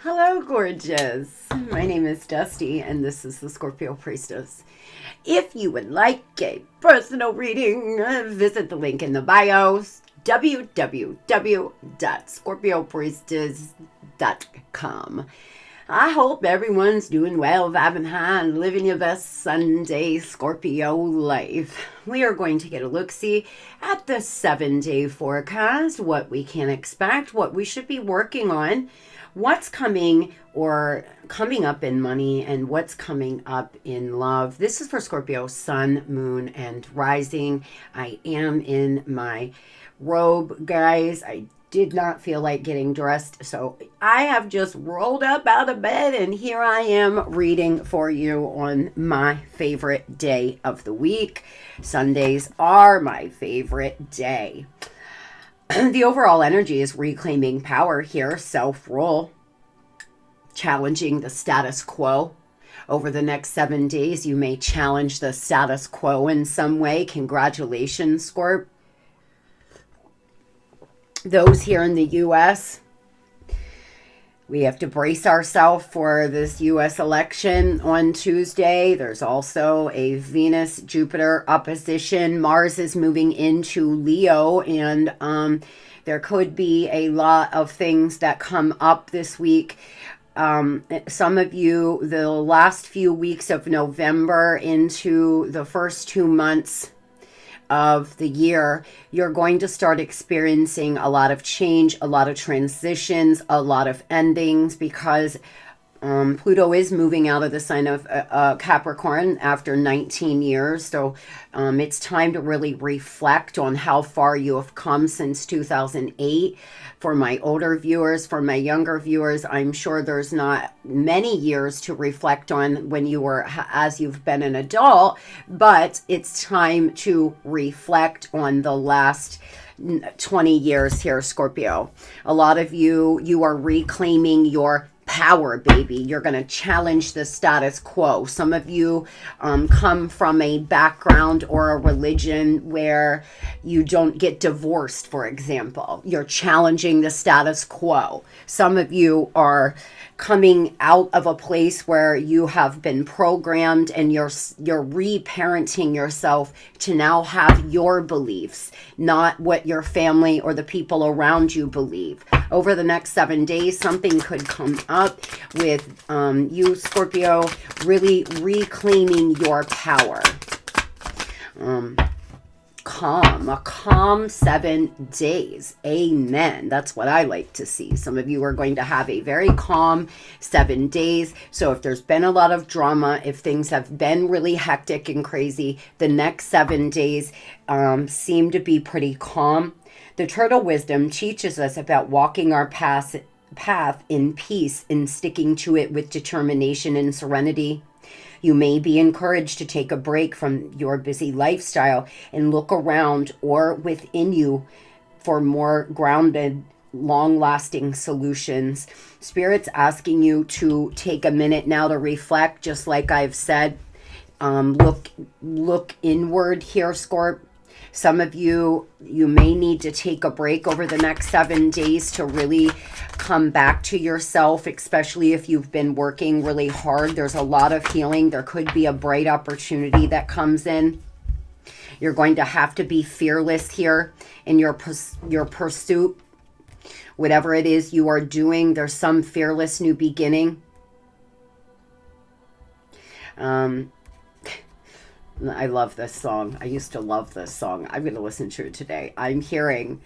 Hello, gorgeous. My name is Dusty, and this is the Scorpio Priestess. If you would like a personal reading, visit the link in the bio, www.scorpiopriestess.com. I hope everyone's doing well, vibing high, and living your best Sunday Scorpio life. We are going to get a look-see at the 7-day forecast, what we can expect, what we should be working on, what's coming or coming up in money, and what's coming up in love. This is for Scorpio, sun, moon, and rising. I am in my robe, guys. I did not feel like getting dressed, so I have just rolled up out of bed, and here I am reading for you on my favorite day of the week. Sundays are my favorite day. The overall energy is reclaiming power here, self-rule, challenging the status quo. Over the next 7 days, you may challenge the status quo in some way. Congratulations, Scorp. Those here in the U.S., we have to brace ourselves for this U.S. election on Tuesday. There's also a Venus-Jupiter opposition. Mars is moving into Leo, and there could be a lot of things that come up this week. Some of you, the last few weeks of November into the first 2 months of the year, you're going to start experiencing a lot of change, a lot of transitions, a lot of endings, because Pluto is moving out of the sign of Capricorn after 19 years. So it's time to really reflect on how far you have come since 2008. For my older viewers, for my younger viewers, I'm sure there's not many years to reflect on when you were, as you've been an adult, but it's time to reflect on the last 20 years here, Scorpio. A lot of you are reclaiming your power, baby. You're going to challenge the status quo. Some of you come from a background or a religion where you don't get divorced, for example. You're challenging the status quo. Some of you are coming out of a place where you have been programmed, and you're reparenting yourself to now have your beliefs, not what your family or the people around you believe. Over the next 7 days, something could come up with you, Scorpio, really reclaiming your power. A calm 7 days. Amen. That's what I like to see. Some of you are going to have a very calm 7 days. So if there's been a lot of drama, if things have been really hectic and crazy, the next 7 days seem to be pretty calm. The Turtle Wisdom teaches us about walking our path in peace and sticking to it with determination and serenity. You may be encouraged to take a break from your busy lifestyle and look around or within you for more grounded, long-lasting solutions. Spirit's asking you to take a minute now to reflect, just like I've said. Look inward here, Scorp. Some of you may need to take a break over the next 7 days to really come back to yourself, especially if you've been working really hard. There's a lot of healing. There could be a bright opportunity that comes in. You're going to have to be fearless here in your pursuit. Whatever it is you are doing, there's some fearless new beginning. I love this song. I used to love this song. I'm going to listen to it today. I'm hearing,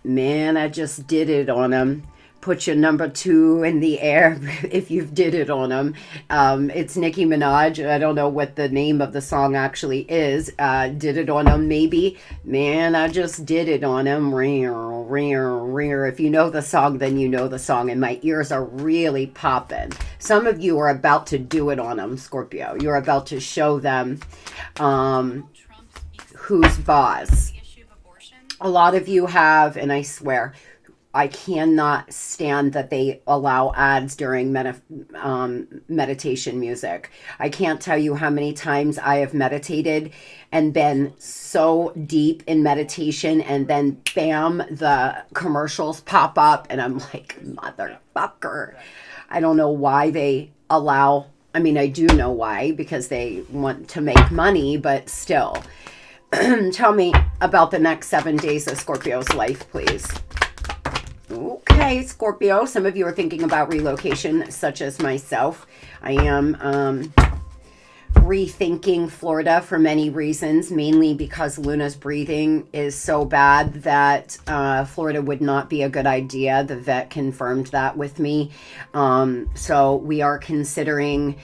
man, I just did it on him. Put your number 2 in the air if you've did it on him. It's Nicki Minaj. I don't know what the name of the song actually is. Did it on him, maybe. Man, I just did it on him. Ringer. If you know the song, then you know the song. And my ears are really popping. Some of you are about to do it on them, Scorpio. You're about to show them who's boss. A lot of you have, and I swear, I cannot stand that they allow ads during meditation music. I can't tell you how many times I have meditated and been so deep in meditation, and then bam, the commercials pop up, and I'm like, motherfucker. I don't know why they allow, I mean, I do know why, because they want to make money, but still. Tell me about the next 7 days of Scorpio's life, please. Okay, Scorpio, some of you are thinking about relocation, such as myself. I am rethinking Florida for many reasons, mainly because Luna's breathing is so bad that Florida would not be a good idea. The vet confirmed that with me. So we are considering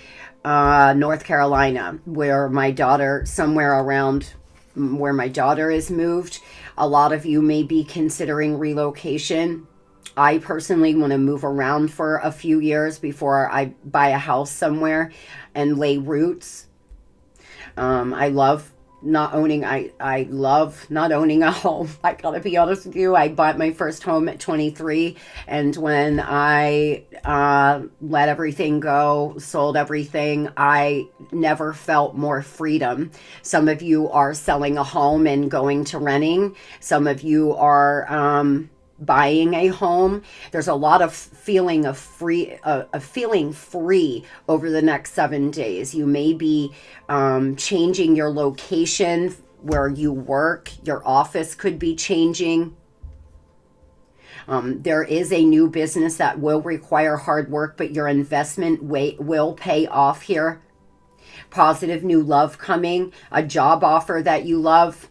North Carolina, where my daughter, somewhere around where my daughter is moved. A lot of you may be considering relocation. I personally want to move around for a few years before I buy a house somewhere and lay roots. I love not owning, I love not owning a home. I gotta be honest with you. I bought my first home at 23, and when I let everything go, sold everything, I never felt more freedom. Some of you are selling a home and going to renting. Some of you are buying a home. There's a lot of feeling of feeling free over the next 7 days. You may be changing your location where you work. Your office could be changing. There is a new business that will require hard work, but your investment will pay off here. Positive new love coming, a job offer that you love.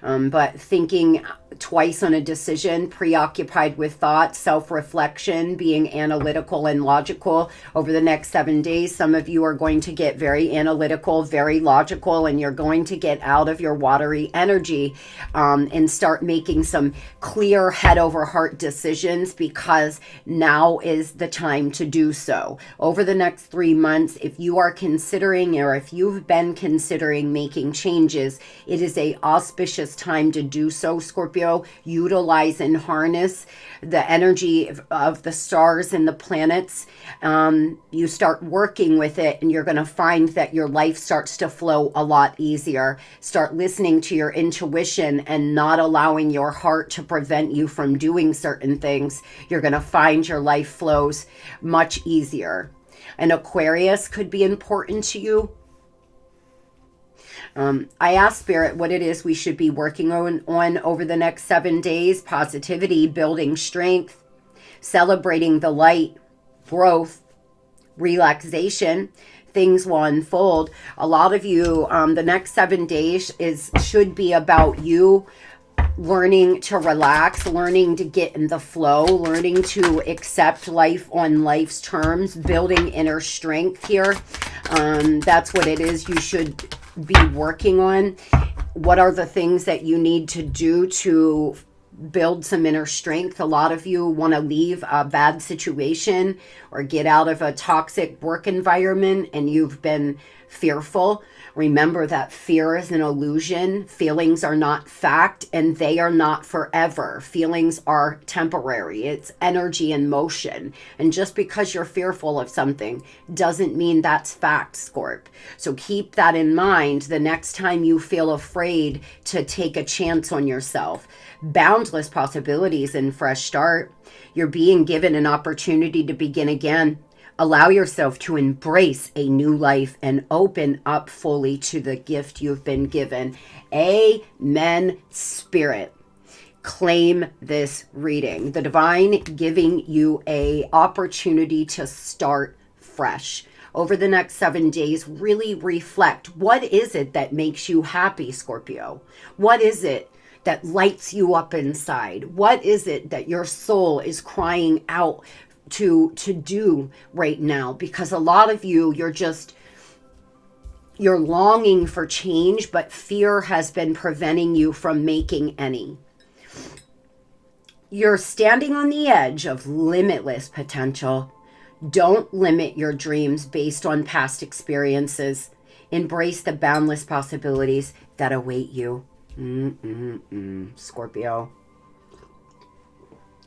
But thinking twice on a decision, preoccupied with thought, self-reflection, being analytical and logical over the next 7 days. Some of you are going to get very analytical, very logical, and you're going to get out of your watery energy and start making some clear head over heart decisions, because now is the time to do so. Over the next 3 months, if you are considering, or if you've been considering making changes, it is a auspicious time to do so, Scorpio. Utilize and harness the energy of the stars and the planets. You start working with it, and you're going to find that your life starts to flow a lot easier. Start listening to your intuition and not allowing your heart to prevent you from doing certain things. You're going to find your life flows much easier. An Aquarius could be important to you. I asked Spirit what it is we should be working on over the next 7 days. Positivity, building strength, celebrating the light, growth, relaxation. Things will unfold. A lot of you, the next 7 days should be about you learning to relax, learning to get in the flow, learning to accept life on life's terms, building inner strength here. That's what it is you should be working on. What are the things that you need to do to build some inner strength? A lot of you want to leave a bad situation or get out of a toxic work environment, and you've been fearful. Remember that fear is an illusion. Feelings are not fact, and they are not forever. Feelings are temporary. It's energy in motion. And just because you're fearful of something doesn't mean that's fact, Scorp. So keep that in mind the next time you feel afraid to take a chance on yourself. Boundless possibilities and fresh start. You're being given an opportunity to begin again. Allow yourself to embrace a new life and open up fully to the gift you've been given. Amen, Spirit. Claim this reading. The divine giving you a opportunity to start fresh. Over the next 7 days, really reflect. What is it that makes you happy, Scorpio? What is it that lights you up inside? What is it that your soul is crying out to do right now? Because a lot of you, you're longing for change, but fear has been preventing you from making any. You're standing on the edge of limitless potential. Don't limit your dreams based on past experiences. Embrace the boundless possibilities that await you. Scorpio.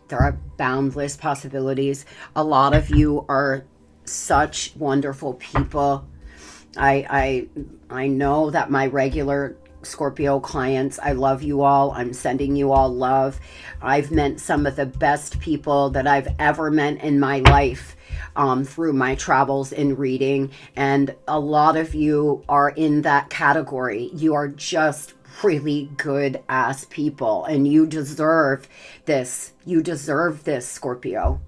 There are boundless possibilities. A lot of you are such wonderful people. I know that my regular Scorpio clients, I love you all. I'm sending you all love. I've met some of the best people that I've ever met in my life through my travels in reading. And a lot of you are in that category. You are just really good ass people, and you deserve this. You deserve this, Scorpio.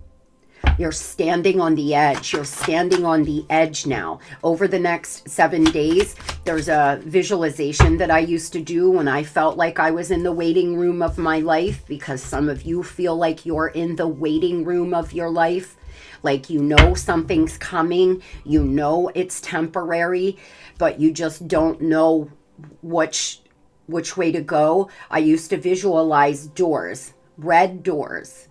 You're standing on the edge. You're standing on the edge now. Over the next 7 days, there's a visualization that I used to do when I felt like I was in the waiting room of my life, because some of you feel like you're in the waiting room of your life. Like, you know something's coming. You know it's temporary, but you just don't know which way to go. I used to visualize doors, red doors.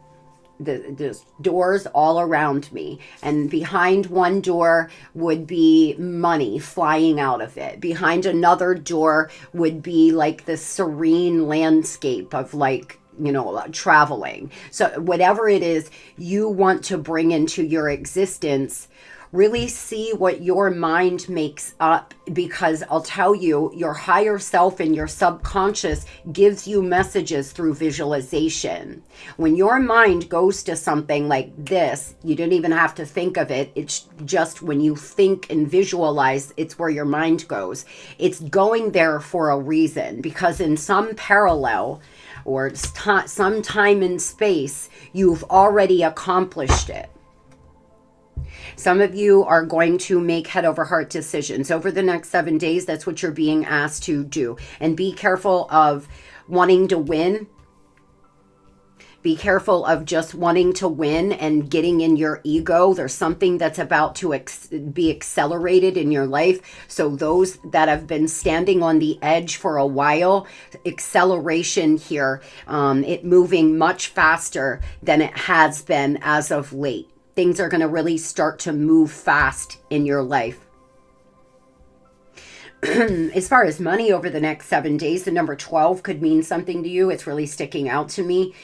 There's doors all around me, and behind one door would be money flying out of it. Behind another door would be like the serene landscape of, like, you know, traveling. So whatever it is you want to bring into your existence, really see what your mind makes up, because I'll tell you, your higher self and your subconscious gives you messages through visualization. When your mind goes to something like this, you don't even have to think of it. It's just when you think and visualize, it's where your mind goes. It's going there for a reason, because in some parallel or some time and space, you've already accomplished it. Some of you are going to make head over heart decisions over the next 7 days. That's what you're being asked to do. And be careful of wanting to win. Be careful of just wanting to win and getting in your ego. There's something that's about to be accelerated in your life. So those that have been standing on the edge for a while, acceleration here, it moving much faster than it has been as of late. Things are going to really start to move fast in your life. As far as money over the next 7 days, the number 12 could mean something to you. It's really sticking out to me.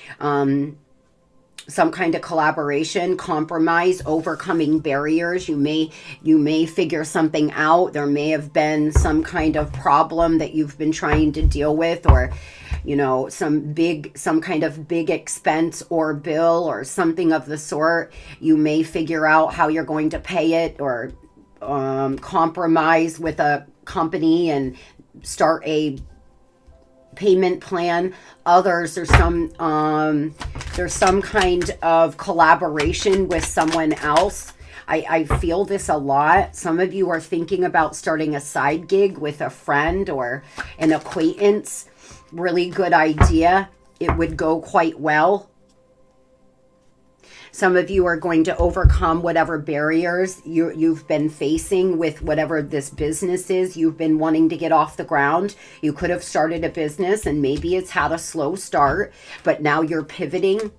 Some kind of collaboration, compromise, overcoming barriers. You may figure something out. There may have been some kind of problem that you've been trying to deal with, or you know, some kind of big expense or bill or something of the sort. You may figure out how you're going to pay it, or compromise with a company and start a payment plan. Others, there's some kind of collaboration with someone else. I feel this a lot. Some of you are thinking about starting a side gig with a friend or an acquaintance. Really good idea. It would go quite well. Some of you are going to overcome whatever barriers you've been facing with whatever this business is you've been wanting to get off the ground. You could have started a business and maybe it's had a slow start, but now you're pivoting.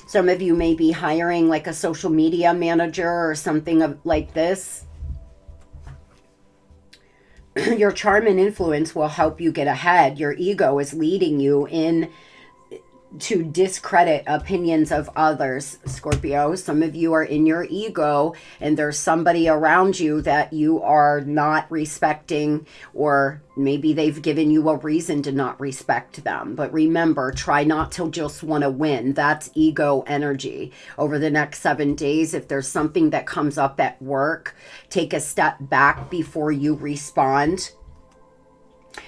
Some of you may be hiring like a social media manager or something like this. Your charm and influence will help you get ahead. Your ego is leading you in to discredit opinions of others, Scorpio. Some of you are in your ego and there's somebody around you that you are not respecting, or maybe they've given you a reason to not respect them. But remember, try not to just want to win. That's ego energy. Over the next 7 days, if there's something that comes up at work, take a step back before you respond.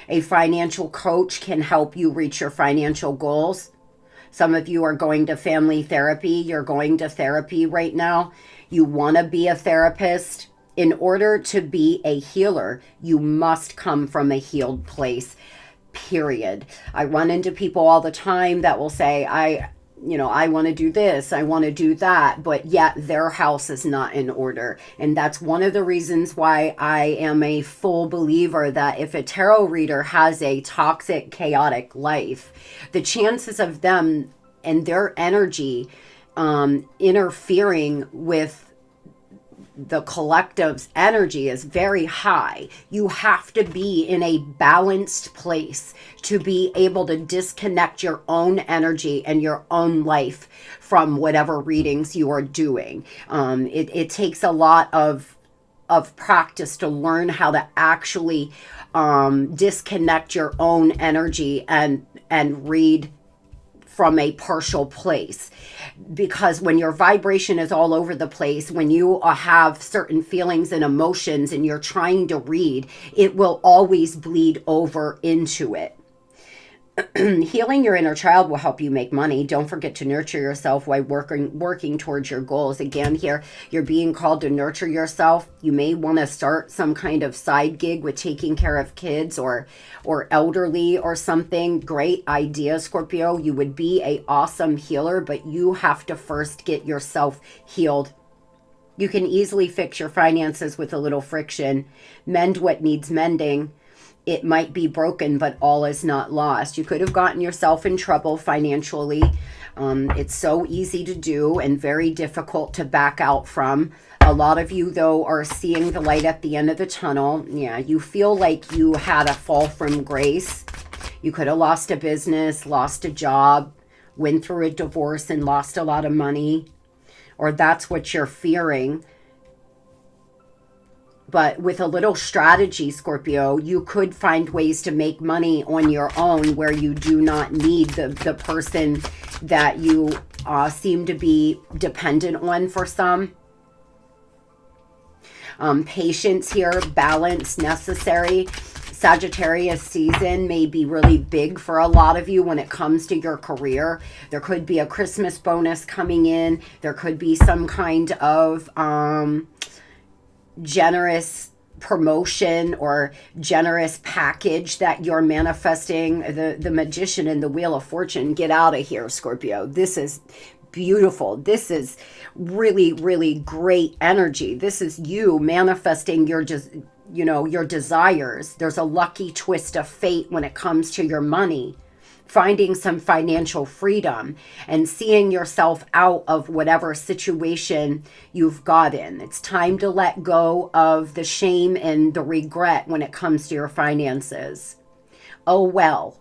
A financial coach can help you reach your financial goals. Some of you are going to family therapy. You're going to therapy right now. You want to be a therapist. In order to be a healer, you must come from a healed place, period. I run into people all the time that will say, I want to do this, I want to do that, but yet their house is not in order. And that's one of the reasons why I am a full believer that if a tarot reader has a toxic, chaotic life, the chances of them and their energy interfering with the collective's energy is very high. You have to be in a balanced place to be able to disconnect your own energy and your own life from whatever readings you are doing. It takes a lot of practice to learn how to actually disconnect your own energy and read from a partial place. Because when your vibration is all over the place, when you have certain feelings and emotions and you're trying to read, it will always bleed over into it. Healing your inner child will help you make money. Don't forget to nurture yourself while working towards your goals. Again, here, you're being called to nurture yourself. You may want to start some kind of side gig with taking care of kids or elderly or something. Great idea, Scorpio. You would be an awesome healer, but you have to first get yourself healed. You can easily fix your finances with a little friction. Mend what needs mending. It might be broken, but all is not lost. You could have gotten yourself in trouble financially. It's so easy to do and very difficult to back out from. A lot of you, though, are seeing the light at the end of the tunnel. Yeah, you feel like you had a fall from grace. You could have lost a business, lost a job, went through a divorce and lost a lot of money. Or that's what you're fearing. But with a little strategy, Scorpio, you could find ways to make money on your own where you do not need the person that you seem to be dependent on for some. Patience here, balance necessary. Sagittarius season may be really big for a lot of you when it comes to your career. There could be a Christmas bonus coming in. There could be some kind of generous promotion or generous package that you're manifesting. The Magician and the Wheel of Fortune. Get out of here, Scorpio. This is beautiful. This is really, really great energy. This is you manifesting your desires. There's a lucky twist of fate when it comes to your money. Finding some financial freedom and seeing yourself out of whatever situation you've got in. It's time to let go of the shame and the regret when it comes to your finances. Oh, well,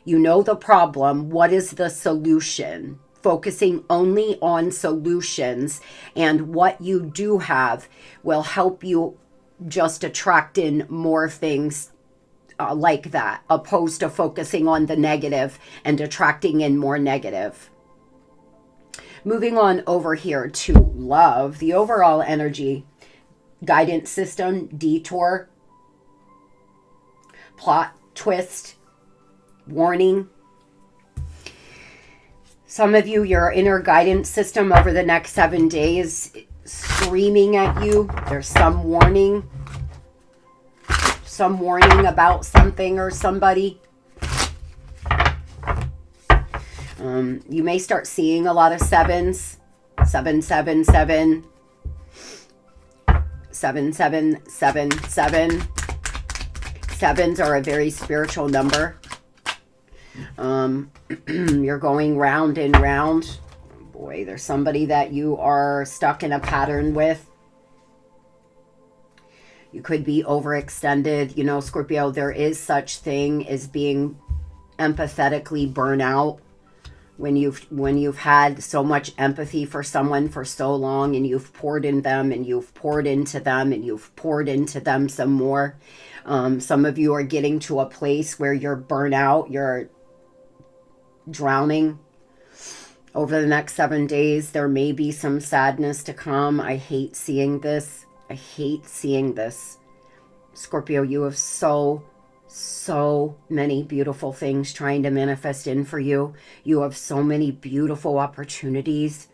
you know the problem. What is the solution? Focusing only on solutions and what you do have will help you just attract in more things like that, opposed to focusing on the negative and attracting in more negative. Moving on over here to love, the overall energy, guidance system, detour, plot twist, warning. Some of you, your inner guidance system over the next 7 days screaming at you. There's some warning about something or somebody. You may start seeing a lot of sevens. 777. 7777. Sevens are a very spiritual number. You're going round and round. Boy, there's somebody that you are stuck in a pattern with. You could be overextended. You know, Scorpio, there is such thing as being empathetically burnout. When you've had so much empathy for someone for so long and you've poured in them and you've poured into them and you've poured into them some more. Some of you are getting to a place where you're burnout, you're drowning. Over the next 7 days, there may be some sadness to come. I hate seeing this. I hate seeing this. Scorpio, you have so many beautiful things trying to manifest in for you. You have so many beautiful opportunities.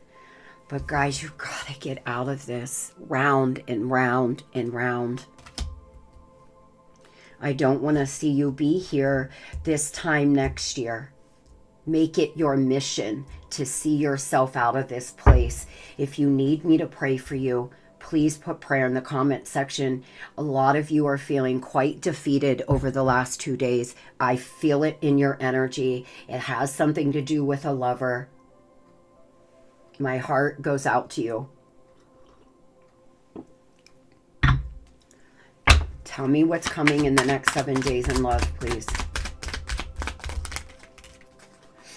But guys, you've got to get out of this round and round and round. I don't want to see you be here this time next year. Make it your mission to see yourself out of this place. If you need me to pray for you, please put prayer in the comment section. A lot of you are feeling quite defeated over the last 2 days. I feel it in your energy. It has something to do with a lover. My heart goes out to you. Tell me what's coming in the next 7 days in love, please.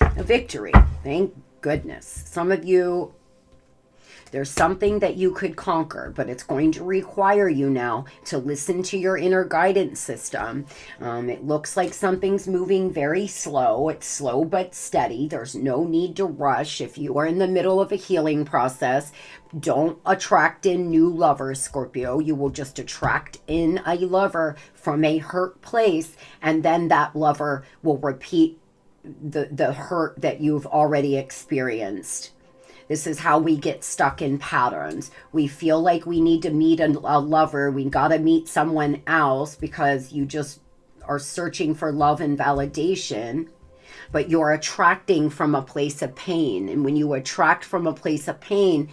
A victory. Thank goodness. Some of you, there's something that you could conquer, but it's going to require you now to listen to your inner guidance system. It looks like something's moving very slow. It's slow but steady. There's no need to rush. If you are in the middle of a healing process, don't attract in new lovers, Scorpio. You will just attract in a lover from a hurt place, and then that lover will repeat the hurt that you've already experienced. This is how we get stuck in patterns. We feel like we need to meet a lover. We got to meet someone else because you just are searching for love and validation. But you're attracting from a place of pain. And when you attract from a place of pain,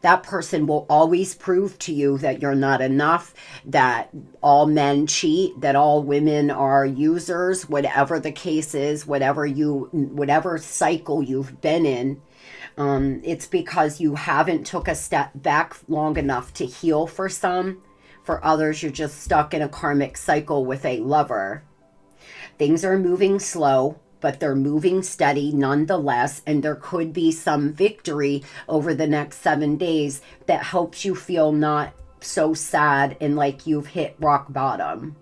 that person will always prove to you that you're not enough, that all men cheat, that all women are users, whatever the case is, whatever cycle you've been in. It's because you haven't took a step back long enough to heal for some. For others, you're just stuck in a karmic cycle with a lover. Things are moving slow, but they're moving steady nonetheless, and there could be some victory over the next 7 days that helps you feel not so sad and like you've hit rock bottom.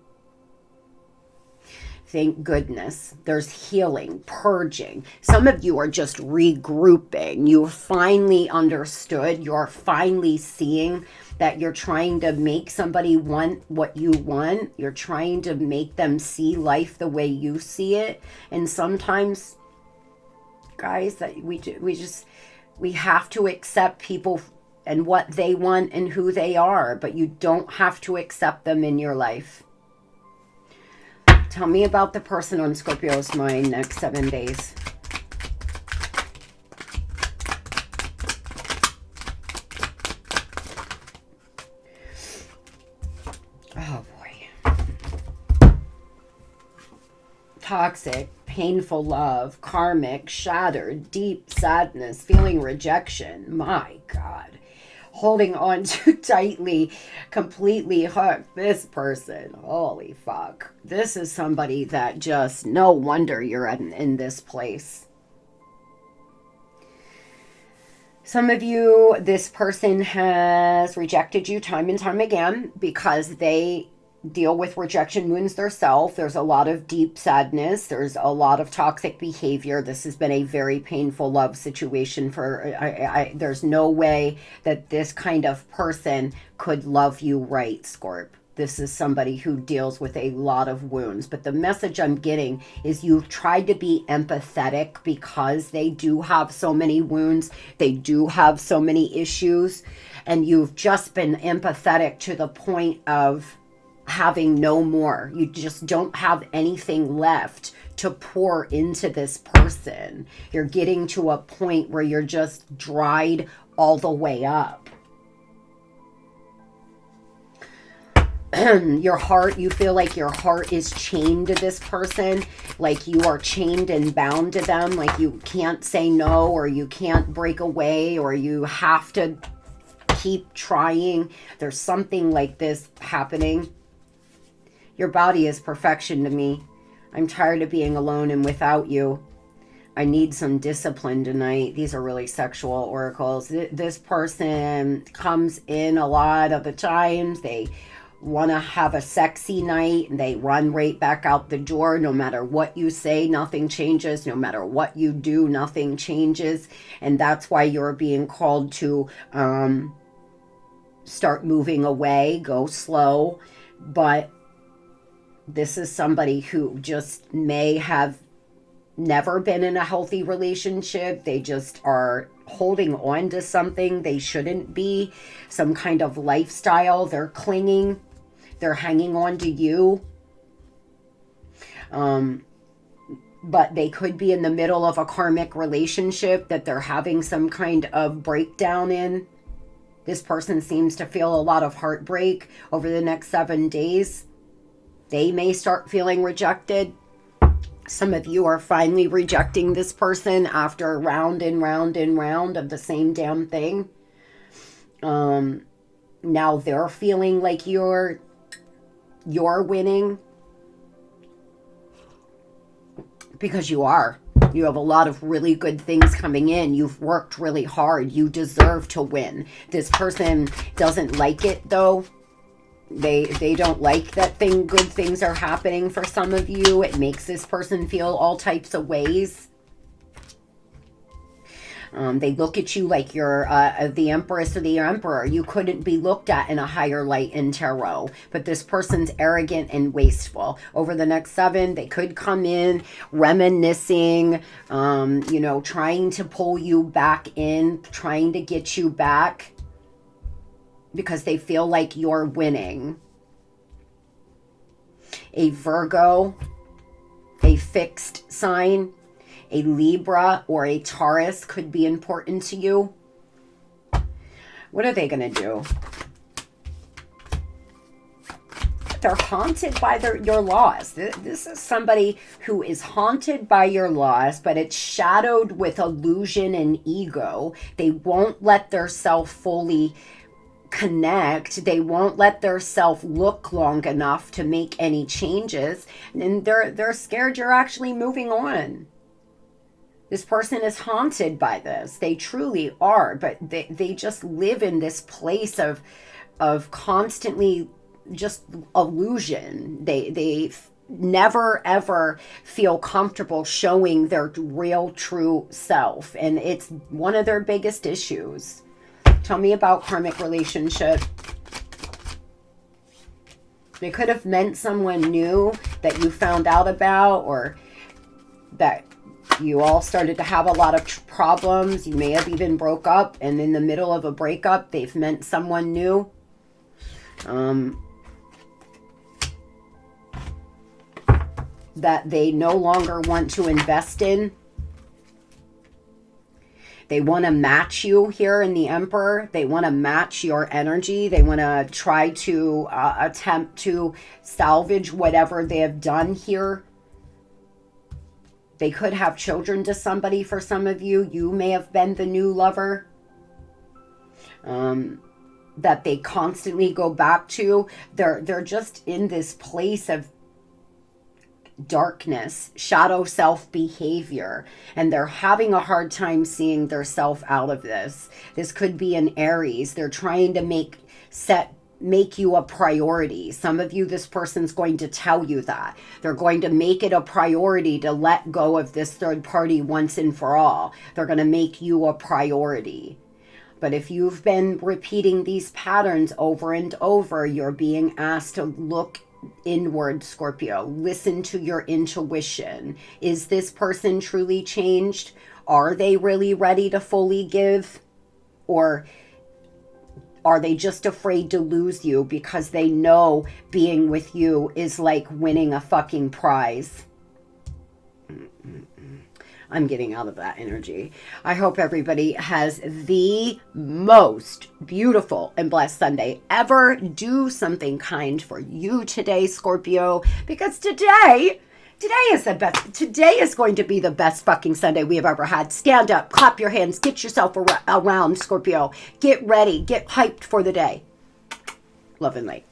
Thank goodness. There's healing, purging. Some of you are just regrouping. You finally understood. You're finally seeing that you're trying to make somebody want what you want. You're trying to make them see life the way you see it. And sometimes, guys, that we have to accept people and what they want and who they are, but you don't have to accept them in your life. Tell me about the person on Scorpio's mind next 7 days. Oh boy. Toxic, painful love, karmic, shattered, deep sadness, feeling rejection. My God. Holding on too tightly, completely hooked. This person, holy fuck. This is somebody that just, no wonder you're in this place. Some of you, this person has rejected you time and time again because they deal with rejection wounds themselves. There's a lot of deep sadness. There's a lot of toxic behavior. This has been a very painful love situation for, there's no way that this kind of person could love you right, Scorp. This is somebody who deals with a lot of wounds. But the message I'm getting is you've tried to be empathetic because they do have so many wounds. They do have so many issues. And you've just been empathetic to the point of having no more. You just don't have anything left to pour into this person. You're getting to a point where you're just dried all the way up. Your heart, you feel like your heart is chained to this person, like you are chained and bound to them, like you can't say no, or you can't break away, or you have to keep trying. There's something like this happening. Your body is perfection to me. I'm tired of being alone and without you. I need some discipline tonight. These are really sexual oracles. This person comes in a lot of the times. They want to have a sexy night and they run right back out the door. No matter what you say, nothing changes. No matter what you do, nothing changes. And that's why you're being called to start moving away, go slow. But this is somebody who just may have never been in a healthy relationship. They just are holding on to something they shouldn't be, some kind of lifestyle. They're clinging. They're hanging on to you. But they could be in the middle of a karmic relationship that they're having some kind of breakdown in. This person seems to feel a lot of heartbreak over the next 7 days. They may start feeling rejected. Some of you are finally rejecting this person after round and round and round of the same damn thing. Now they're feeling like you're you're winning, because you are. You have a lot of really good things coming in. You've worked really hard. You deserve to win. This person doesn't like it, though. They don't like that good things are happening for some of you. It makes this person feel all types of ways. They look at you like you're the Empress or the Emperor. You couldn't be looked at in a higher light in tarot. But this person's arrogant and wasteful. Over the next 7, they could come in reminiscing, you know, trying to pull you back in, trying to get you back because they feel like you're winning. A Virgo, a fixed sign, a Libra or a Taurus could be important to you. What are they going to do? They're haunted by your loss. This is somebody who is haunted by your loss, but it's shadowed with illusion and ego. They won't let their self fully connect. They won't let their self look long enough to make any changes. And they're scared you're actually moving on. This person is haunted by this. They truly are, but they just live in this place of constantly just illusion. They never ever feel comfortable showing their real true self, and it's one of their biggest issues. Tell me about karmic relationship. It could have meant someone new that you found out about, or that you all started to have a lot of problems. You may have even broke up, and in the middle of a breakup, they've met someone new. That they no longer want to invest in. They want to match you here in the Emperor. They want to match your energy. They want to try to attempt to salvage whatever they have done here. They could have children to somebody for some of you. You may have been the new lover that they constantly go back to. They're just in this place of darkness, shadow self behavior, and they're having a hard time seeing their self out of this. This could be an Aries. They're trying to make you a priority. Some of you, this person's going to tell you that. They're going to make it a priority to let go of this third party once and for all. They're going to make you a priority. But if you've been repeating these patterns over and over, you're being asked to look inward, Scorpio. Listen to your intuition. Is this person truly changed? Are they really ready to fully give? Or are they just afraid to lose you because they know being with you is like winning a fucking prize? I'm getting out of that energy. I hope everybody has the most beautiful and blessed Sunday ever. Do something kind for you today, Scorpio, because today is the best. Today is going to be the best fucking Sunday we have ever had. Stand up, clap your hands, get yourself around, Scorpio. Get ready, get hyped for the day. Love and light.